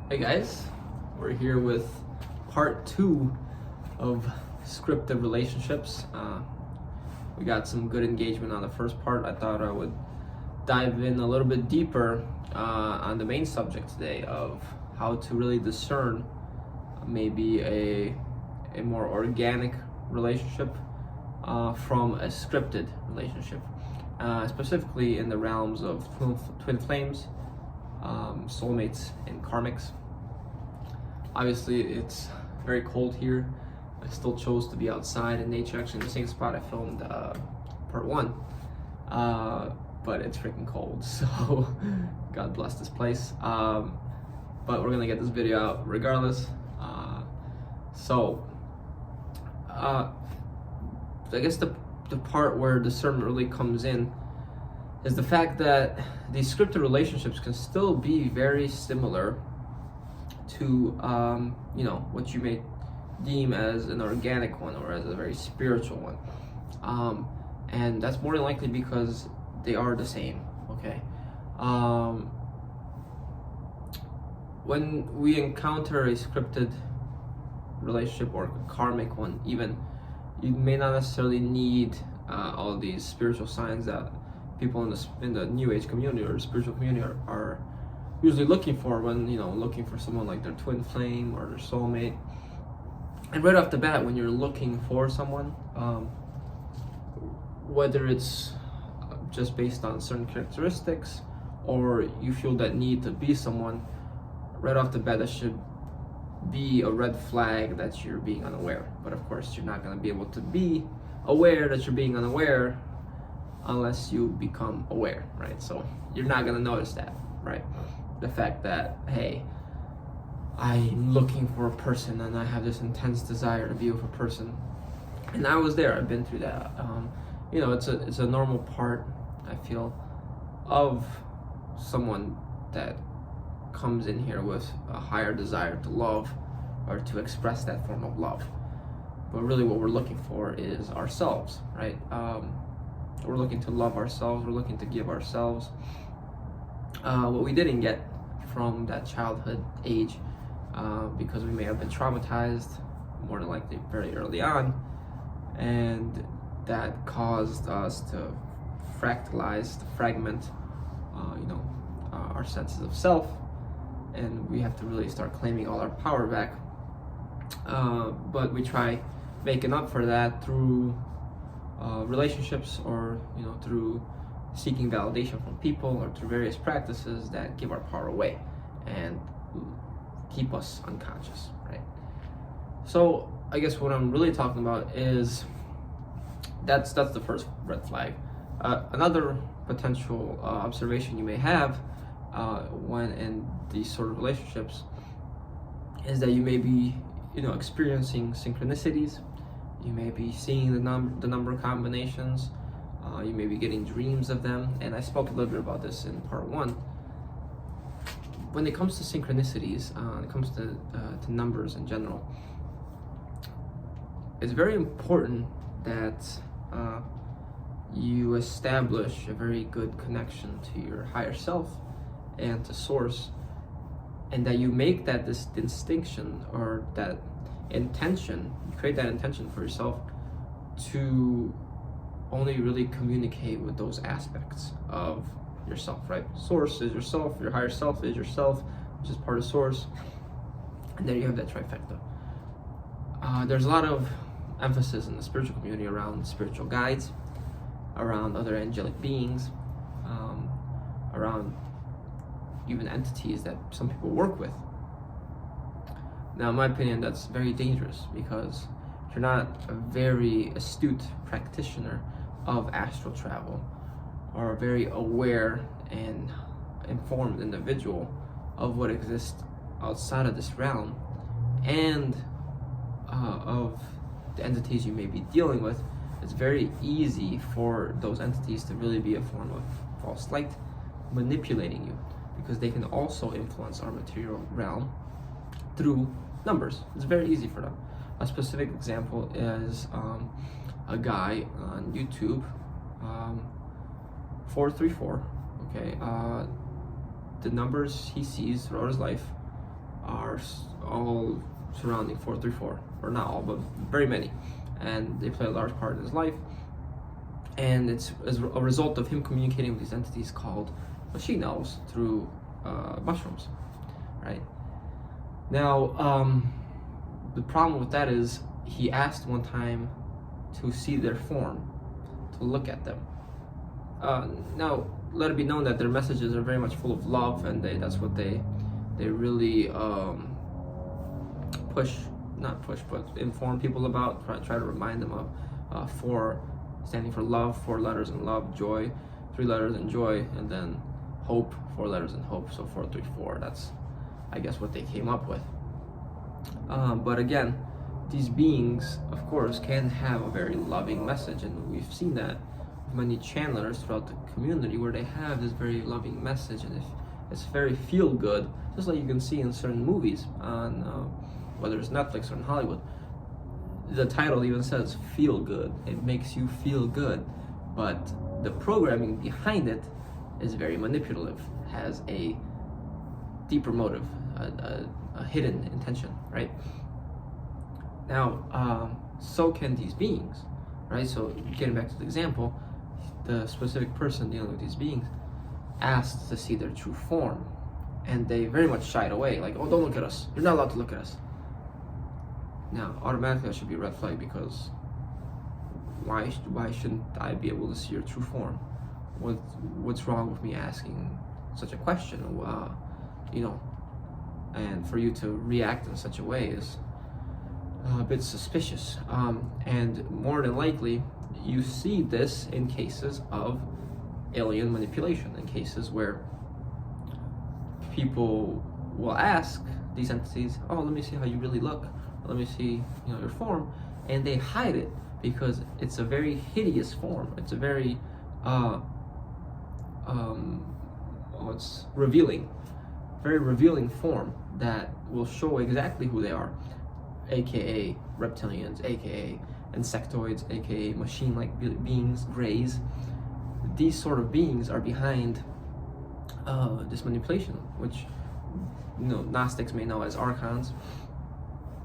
Hey guys, we're here with part 2 of scripted relationships. We got some good engagement on the first part. I thought I would dive in a little bit deeper on the main subject today of how to really discern maybe a more organic relationship from a scripted relationship, specifically in the realms of twin flames, soulmates, and karmics. Obviously, it's very cold here. I still chose to be outside in nature, actually in the same spot I filmed part 1. But it's freaking cold, so God bless this place. But we're gonna get this video out regardless. I guess the part where discernment really comes in is the fact that these scripted relationships can still be very similar to what you may deem as an organic one or as a very spiritual one, and that's more than likely because they are the same. Okay, when we encounter a scripted relationship or a karmic one, even, you may not necessarily need all these spiritual signs that people in the New Age community or spiritual community are usually looking for when looking for someone like their twin flame or their soulmate. And right off the bat, when you're looking for someone, whether it's just based on certain characteristics or you feel that need to be someone, right off the bat that should be a red flag that you're being unaware. But of course, you're not going to be able to be aware that you're being unaware unless you become aware, right? So you're not going to notice that, right? The fact that, hey, I'm looking for a person and I have this intense desire to be with a person, and I was there. I've been through that. It's a normal part, I feel, of someone that comes in here with a higher desire to love or to express that form of love. But really what we're looking for is ourselves, right? We're looking to love ourselves. We're looking to give ourselves what we didn't get from that childhood age, because we may have been traumatized, more than likely very early on, and that caused us to fragment our senses of self, and we have to really start claiming all our power back. But we try making up for that through relationships, or through seeking validation from people, or through various practices that give our power away and keep us unconscious, right? So I guess what I'm really talking about is that's the first red flag. Another potential observation you may have when in these sort of relationships is that you may be experiencing synchronicities. You may be seeing the number of combinations. You may be getting dreams of them, and I spoke a little bit about this in part 1. When it comes to synchronicities, when it comes to numbers in general, it's very important that you establish a very good connection to your higher self and to source, and that you make that this distinction or that intention, you create that intention for yourself to only really communicate with those aspects of yourself, right? Source is yourself, your higher self is yourself, which is part of source, and then you have that trifecta. There's a lot of emphasis in the spiritual community around spiritual guides, around other angelic beings, around even entities that some people work with. Now, in my opinion, that's very dangerous, because if you're not a very astute practitioner of astral travel, or a very aware and informed individual of what exists outside of this realm, and of the entities you may be dealing with, it's very easy for those entities to really be a form of false light, manipulating you, because they can also influence our material realm through numbers. It's very easy for them. A specific example is a guy on YouTube, 434. Okay, the numbers he sees throughout his life are all surrounding 434, or not all, but very many, and they play a large part in his life. And it's as a result of him communicating with these entities called machine elves through mushrooms, right? Now, the problem with that is he asked one time to see their form, to look at them. Now, let it be known that their messages are very much full of love, and that's what they really inform people about. Try to remind them of four, standing for love, 4 letters in love, joy, 3 letters in joy, and then hope, 4 letters in hope. So 434. That's, I guess, what they came up with. But again, these beings, of course, can have a very loving message, and we've seen that with many channelers throughout the community, where they have this very loving message, and it's very feel good, just like you can see in certain movies on whether it's Netflix or in Hollywood. The title even says feel good. It makes you feel good, but the programming behind it is very manipulative, has a deeper motive, a hidden intention, right? Now, so can these beings, right? So getting back to the example, the specific person dealing with these beings asked to see their true form, and they very much shied away, like, oh, don't look at us, you're not allowed to look at us. Now, automatically that should be a red flag, because why shouldn't I be able to see your true form? What's wrong with me asking such a question? You know, and for you to react in such a way is a bit suspicious. And more than likely, you see this in cases of alien manipulation, in cases where people will ask these entities, oh, let me see how you really look, let me see, you know, your form, and they hide it because it's a very hideous form. It's a very it's revealing, very revealing form that will show exactly who they are, aka reptilians, aka insectoids, aka machine-like beings, greys. These sort of beings are behind this manipulation, which, you know, Gnostics may know as archons,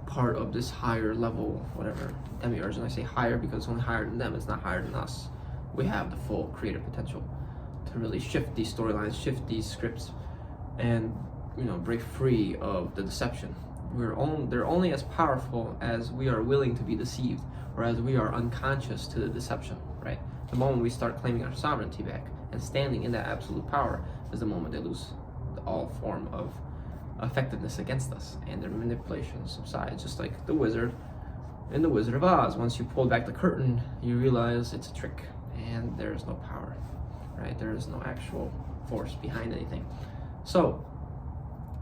part of this higher level, whatever, demiurge. And I say higher because it's only higher than them, it's not higher than us. We have the full creative potential to really shift these storylines, shift these scripts, and, you know, break free of the deception. They're only as powerful as we are willing to be deceived, or as we are unconscious to the deception, right? The moment we start claiming our sovereignty back and standing in that absolute power is the moment they lose all form of effectiveness against us, and their manipulation subsides, just like the wizard in The Wizard of Oz. Once you pull back the curtain, you realize it's a trick, and there is no power, right? There is no actual force behind anything. So,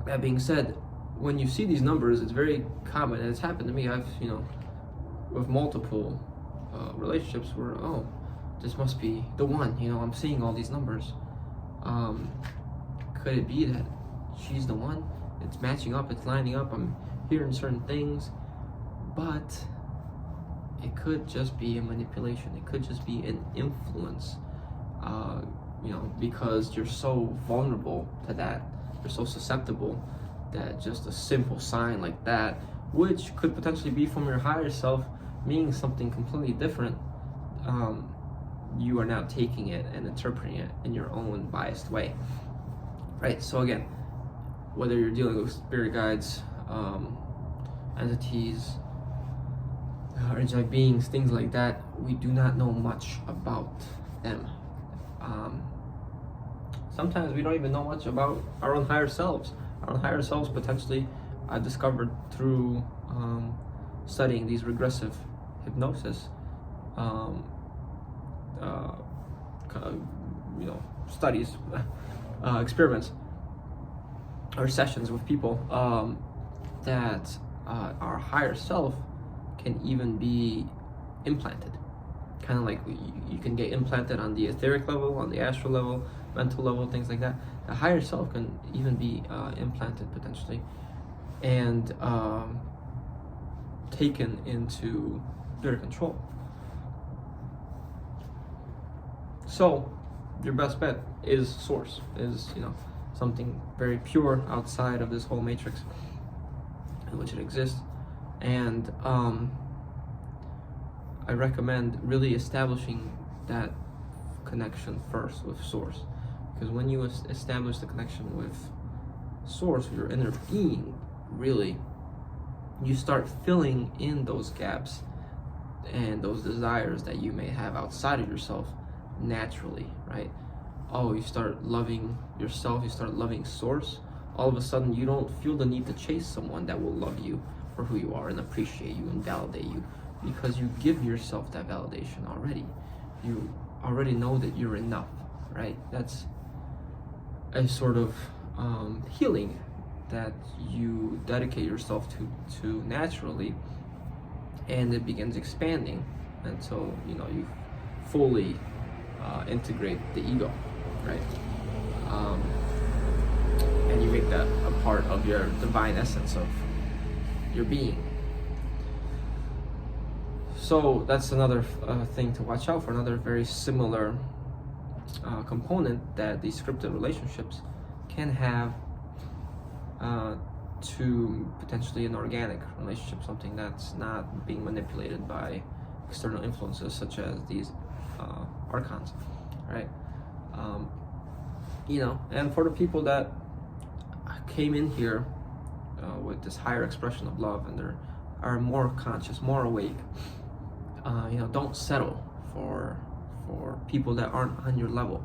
that being said, when you see these numbers, it's very common, and it's happened to me. I've, you know, with multiple relationships where, oh, this must be the one, you know, I'm seeing all these numbers. Could it be that she's the one? It's matching up, it's lining up, I'm hearing certain things, but it could just be a manipulation. It could just be an influence, you know, because you're so vulnerable to that, you're so susceptible, that just a simple sign like that, which could potentially be from your higher self, meaning something completely different, you are now taking it and interpreting it in your own biased way, right? So again, whether you're dealing with spirit guides, entities, angelic beings, things like that, we do not know much about them. Sometimes we don't even know much about our own higher selves. Our own higher selves potentially discovered through studying these regressive hypnosis, you know, studies, experiments, or sessions with people, that our higher self can even be implanted. Kind of like you can get implanted on the etheric level, on the astral level, mental level, things like that. The higher self can even be implanted potentially, and taken into their control. So your best bet is source, is, you know, something very pure outside of this whole matrix. in which it exists. And I recommend really establishing that connection first with Source, because when you establish the connection with Source, your inner being, really, you start filling in those gaps and those desires that you may have outside of yourself naturally, right? Oh, you start loving yourself, you start loving Source. All of a sudden, you don't feel the need to chase someone that will love you for who you are and appreciate you and validate you, because you give yourself that validation already. You already know that you're enough, right? That's a sort of healing that you dedicate yourself to naturally, and it begins expanding until you fully integrate the ego, right? And you make that a part of your divine essence of your being. So that's another thing to watch out for, another very similar component that these scripted relationships can have to potentially an organic relationship, something that's not being manipulated by external influences such as these archons, right? And for the people that came in here with this higher expression of love and they are more conscious, more awake, don't settle for people that aren't on your level,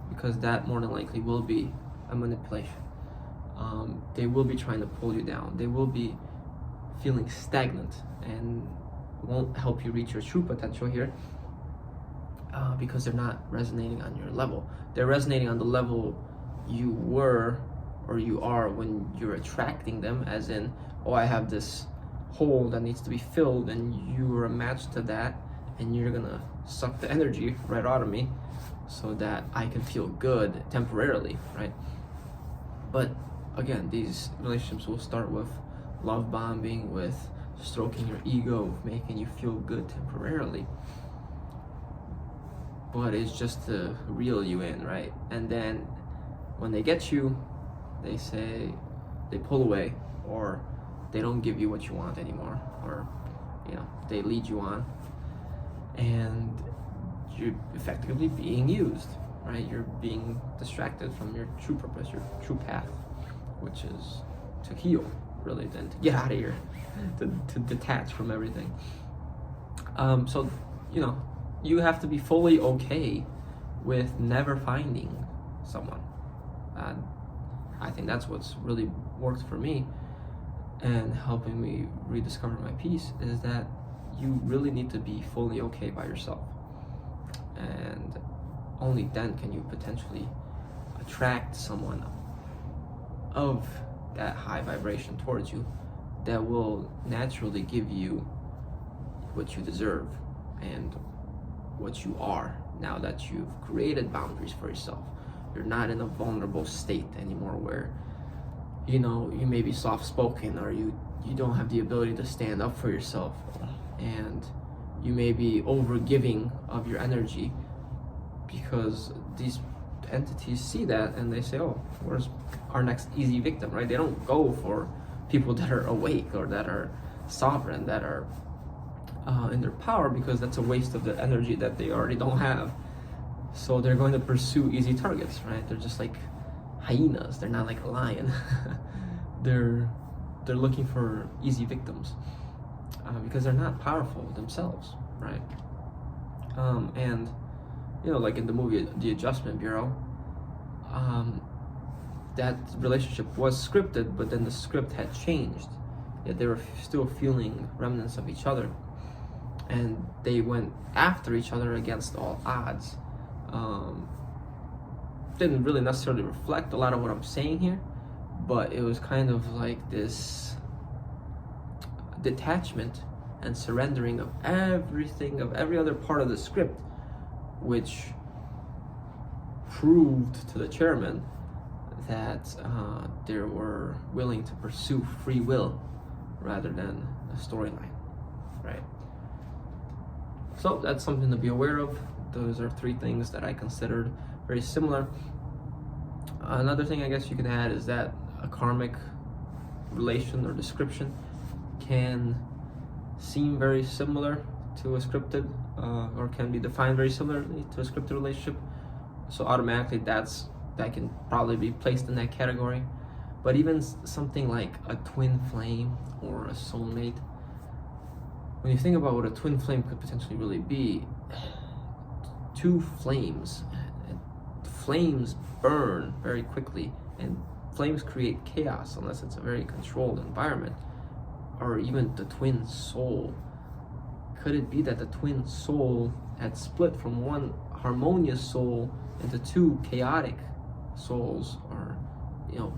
because that more than likely will be a manipulation. They will be trying to pull you down. They will be feeling stagnant and won't help you reach your true potential here, because they're not resonating on your level. They're resonating on the level you were or you are when you're attracting them, as in, oh, I have this hole that needs to be filled, and you are a match to that, and you're gonna suck the energy right out of me so that I can feel good temporarily, right? But again, these relationships will start with love bombing, with stroking your ego, making you feel good temporarily, but it's just to reel you in, right? And then when they get you, they pull away, or they don't give you what you want anymore, or they lead you on, and you're effectively being used, right? You're being distracted from your true purpose, your true path, which is to heal, really, than to get out of here, to detach from everything. So you have to be fully okay with never finding someone. I think that's what's really worked for me and helping me rediscover my peace, is that you really need to be fully okay by yourself, and only then can you potentially attract someone of that high vibration towards you that will naturally give you what you deserve and what you are, now that you've created boundaries for yourself. You're not in a vulnerable state anymore where you may be soft-spoken, or you don't have the ability to stand up for yourself, and you may be over-giving of your energy, because these entities see that and they say, oh, where's our next easy victim, right? They don't go for people that are awake or that are sovereign, that are in their power, because that's a waste of the energy that they already don't have. So they're going to pursue easy targets, right? They're just like hyenas. They're not like a lion. They're looking for easy victims, because they're not powerful themselves, right? And like in the movie The Adjustment Bureau, that relationship was scripted, but then the script had changed. Yet they were still feeling remnants of each other, and they went after each other against all odds. Didn't really necessarily reflect a lot of what I'm saying here, but it was kind of like this detachment and surrendering of everything, of every other part of the script, which proved to the chairman that they were willing to pursue free will rather than a storyline, right? So that's something to be aware of. Those are 3 things that I considered very similar. Another thing I guess you can add is that a karmic relation or description can seem very similar to a scripted, or can be defined very similarly to a scripted relationship. So automatically that can probably be placed in that category. But even something like a twin flame or a soulmate, when you think about what a twin flame could potentially really be, two flames burn very quickly, and flames create chaos unless it's a very controlled environment. Or even the twin soul. Could it be that the twin soul had split from one harmonious soul into two chaotic souls, or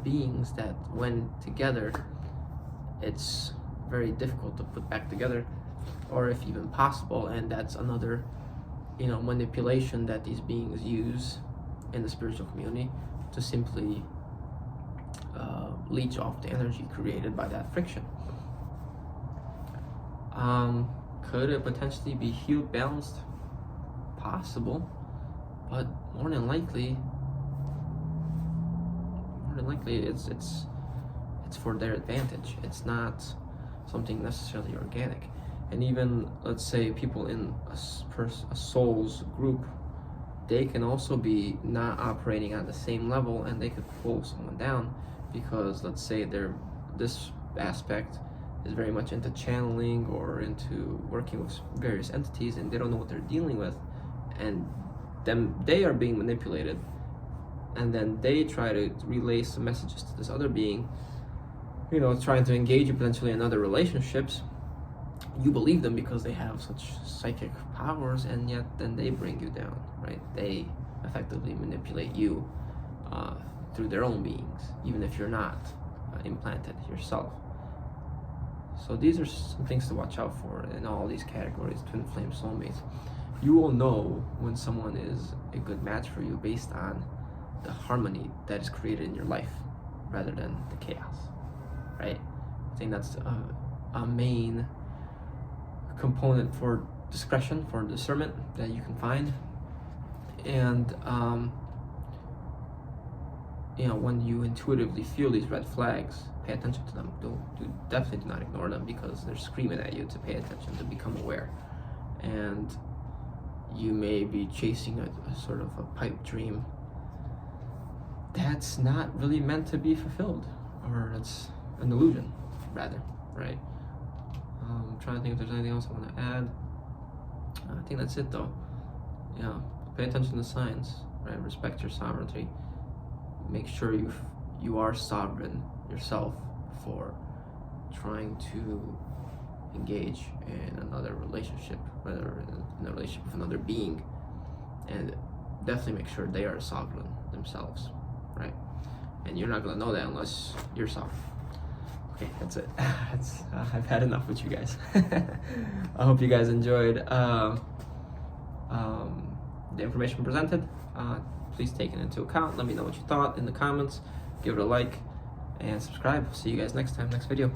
beings that when together it's very difficult to put back together, or if even possible? And that's another manipulation that these beings use in the spiritual community to simply leech off the energy created by that friction. Could it potentially be healed, balanced? Possible, but more than likely it's for their advantage. It's not something necessarily organic. And even, let's say, people in a soul's group, they can also be not operating on the same level, and they could pull someone down because, let's say, this aspect is very much into channeling or into working with various entities, and they don't know what they're dealing with, and they are being manipulated, and then they try to relay some messages to this other being, trying to engage you potentially in other relationships. You believe them because they have such psychic powers, and yet then they bring you down, right? They effectively manipulate you through their own beings, even if you're not implanted yourself. So these are some things to watch out for in all these categories: twin flame, soulmates. You will know when someone is a good match for you based on the harmony that is created in your life rather than the chaos, right? I think that's a main component for discretion, for discernment, that you can find. And when you intuitively feel these red flags, pay attention to them. Definitely do not ignore them, because they're screaming at you to pay attention, to become aware. And you may be chasing a sort of a pipe dream that's not really meant to be fulfilled, or it's an illusion, rather, right? I'm trying to think if there's anything else I want to add. I think that's it, though. Pay attention to signs, right? Respect your sovereignty. Make sure you are sovereign yourself for trying to engage in another relationship, whether in a relationship with another being, and definitely make sure they are sovereign themselves, right? And you're not gonna know that unless you're sovereign. Okay, that's it. I've had enough with you guys. I hope you guys enjoyed the information presented. Please take it into account. Let me know what you thought in the comments. Give it a like and subscribe. See you guys next time, next video.